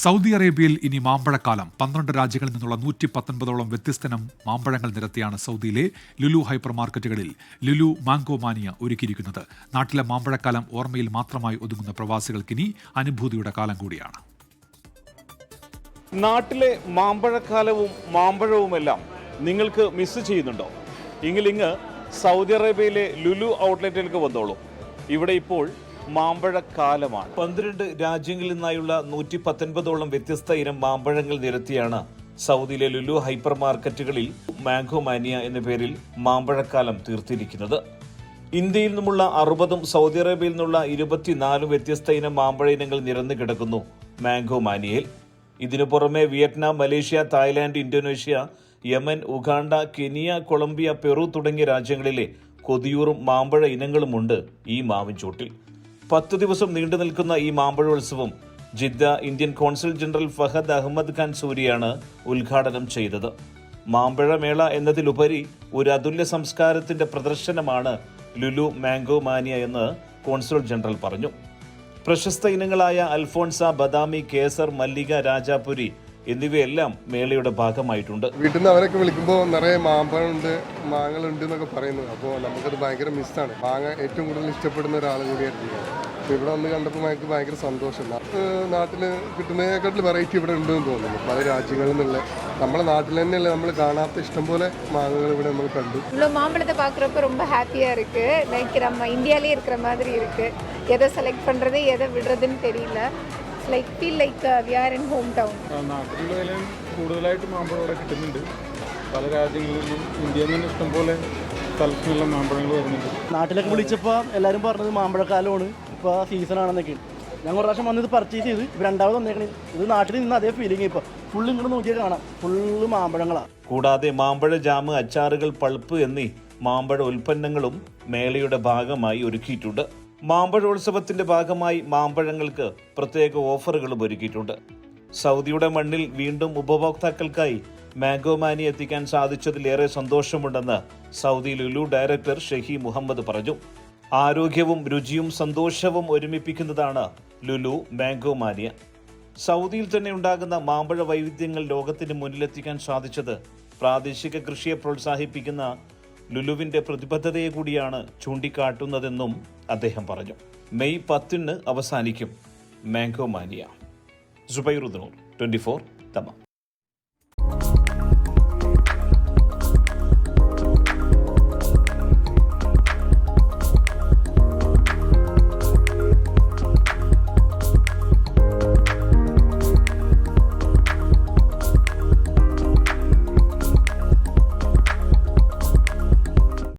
Saudi അറേബ്യയിൽ ഇനി മാമ്പഴക്കാലം. 12 രാജ്യങ്ങളിൽ നിന്നുള്ള 119ഓളം വ്യത്യസ്തനം മാമ്പഴങ്ങൾ നിരത്തിയാണ് സൗദിയിലെ ലുലു ഹൈപ്പർ മാർക്കറ്റുകളിൽ ലുലു മാംഗോ മാനിയ ഒരുക്കിയിരിക്കുന്നത്. നാട്ടിലെ മാമ്പഴക്കാലം ഓർമ്മയിൽ മാത്രമായി ഒതുങ്ങുന്ന പ്രവാസികൾക്കിനി അനുഭൂതിയുടെ കാലം കൂടിയാണ്. നാട്ടിലെ മാമ്പഴക്കാലവും മാമ്പഴവുമെല്ലാം നിങ്ങൾക്ക് മിസ് ചെയ്യുന്നുണ്ടോ? എങ്കിലിങ്ങ് സൗദി അറേബ്യയിലെ ലുലു ഔട്ട്ലെറ്റിലേക്ക് വന്നോളൂ. ഇവിടെ ഇപ്പോൾ മാമ്പഴക്കാലമാണ്. 12 രാജ്യങ്ങളിൽ നിന്നായുള്ള 119ഓളം വ്യത്യസ്ത ഇനം മാമ്പഴങ്ങൾ നിരത്തിയാണ് സൗദിയിലെ ലുലു ഹൈപ്പർ മാർക്കറ്റുകളിൽ മാംഗോ മാനിയ എന്ന പേരിൽ മാമ്പഴക്കാലം തീർത്തിരിക്കുന്നത്. ഇന്ത്യയിൽ നിന്നുമുള്ള 60ഉം സൗദി അറേബ്യയിൽ നിന്നുള്ള 24 വ്യത്യസ്ത ഇനം മാമ്പഴ ഇനങ്ങൾ നിരന്നു കിടക്കുന്നു മാംഗോ മാനിയയിൽ. ഇതിനു പുറമെ Vietnam, Malaysia, Thailand, Indonesia, Yemen, Uganda, Kenya, Colombia, Peru തുടങ്ങിയ രാജ്യങ്ങളിലെ കൊതിയൂറും മാമ്പഴ ഇനങ്ങളുമുണ്ട് ഈ മാവിൻചോട്ടിൽ. 10 ദിവസം നീണ്ടു നിൽക്കുന്ന ഈ മാമ്പഴോത്സവം Jeddah Indian consul general Fahad Ahmed Khan സൂരിയാണ് ഉദ്ഘാടനം ചെയ്തത്. മാമ്പഴമേള എന്നതിലുപരി ഒരു അതുല്യ സംസ്കാരത്തിന്റെ പ്രദർശനമാണ് ലുലു മാംഗോ മാനിയ എന്ന് കോൺസുൽ ജനറൽ പറഞ്ഞു. പ്രശസ്ത ഇനങ്ങളായ അൽഫോൺസ, ബദാമി, കേസർ, മല്ലിക, രാജാപുരി എന്നിവയെല്ലാം മേളയുടെ ഭാഗമായിട്ടുണ്ട്. വീട്ടിൽ നിന്ന് അവരൊക്കെ വിളിക്കുമ്പോൾ നിറയെ മാമ്പഴമുണ്ട്, മാങ്ങളുണ്ട് എന്നൊക്കെ പറയുന്നത്. അപ്പോൾ നമുക്കത് ഭയങ്കര മിസ്സാണ്. മാങ്ങ ഏറ്റവും കൂടുതൽ ഇഷ്ടപ്പെടുന്ന ഒരാൾ കൂടിയായിരുന്നു. അപ്പോൾ ഇവിടെ വന്ന് കണ്ടപ്പോൾ നമുക്ക് ഭയങ്കര സന്തോഷം. നാട്ടിൽ കിട്ടുന്നതിനെക്കാട്ടിൽ വെറൈറ്റി ഇവിടെ ഉണ്ടെന്ന് തോന്നുന്നു. പല രാജ്യങ്ങളിൽ നിന്നുള്ള നമ്മളെ നാട്ടിൽ തന്നെയല്ലേ നമ്മൾ കാണാത്ത ഇഷ്ടംപോലെ മാങ്ങകൾ ഇവിടെ നമ്മൾ കണ്ടു. மாம்பழத்தை பார்க்குறப்ப ரொம்ப ஹாப்பியாக இருக்குது. லைக் நம்ம இந்தியாவிலே இருக்கிற மாதிரி இருக்குது. எதை செலக்ட் பண்ணுறது எதை விடுறதுன்னு தெரியல. Like feel like we are in home town. നാട്ടിലും കൂടുതലായിട്ട് മാമ്പഴം ഇവിടെ കിട്ടുന്നുണ്ട്. പല രാജ്യങ്ങളിൽ നിന്നും ഇന്ത്യയിൽ നിന്ന് ഇഷ്ടംപോലെ സ്ഥലത്തുനിന്നുള്ള മാമ്പഴങ്ങൾ വരുന്നുണ്ട്. നാട്ടിലൊക്കെ വിളിച്ചപ്പോൾ എല്ലാവരും പറഞ്ഞത് മാമ്പഴക്കാലമാണ്, ഇപ്പോൾ സീസണാണെന്നൊക്കെ. ഞാൻ കുറേ പ്രാവശ്യം വന്നത് പർച്ചേസ് ചെയ്ത് രണ്ടാമത് വന്നേക്കണേ. ഇത് നാട്ടിൽ നിന്ന് അതേ ഫീലിംഗ്. ഇപ്പോൾ ഫുള്ള് ഇങ്ങോട്ട് നോക്കിയാൽ കാണാം, ഫുള്ള് മാമ്പഴങ്ങളാണ്. കൂടാതെ മാമ്പഴ ജാമ്, അച്ചാറുകൾ, പൾപ്പ് എന്നീ മാമ്പഴ ഉൽപ്പന്നങ്ങളും മേളയുടെ ഭാഗമായി ഒരുക്കിയിട്ടുണ്ട്. മാമ്പഴോത്സവത്തിന്റെ ഭാഗമായി മാമ്പഴങ്ങൾക്ക് പ്രത്യേക ഓഫറുകളും ഒരുക്കിയിട്ടുണ്ട്. സൗദിയുടെ മണ്ണിൽ വീണ്ടും ഉപഭോക്താക്കൾക്കായി മാംഗോ മാനി എത്തിക്കാൻ സാധിച്ചതിലേറെ സന്തോഷമുണ്ടെന്ന് സൗദി ലുലു ഡയറക്ടർ ഷെഹി മുഹമ്മദ് പറഞ്ഞു. ആരോഗ്യവും രുചിയും സന്തോഷവും ഒരുമിപ്പിക്കുന്നതാണ് ലുലു മാംഗോ മാനിയ. സൗദിയിൽ തന്നെ ഉണ്ടാകുന്ന മാമ്പഴ വൈവിധ്യങ്ങൾ ലോകത്തിന് മുന്നിലെത്തിക്കാൻ സാധിച്ചത് പ്രാദേശിക കൃഷിയെ പ്രോത്സാഹിപ്പിക്കുന്ന ലുലുവിന്റെ പ്രതിബദ്ധതയെ കൂടിയാണ് ചൂണ്ടിക്കാട്ടുന്നതെന്നും അദ്ദേഹം പറഞ്ഞു. മെയ് 10 അവസാനിക്കും മാംഗോ മാനിയ. സുബൈറുദ്ദീൻ, 24 തമാം.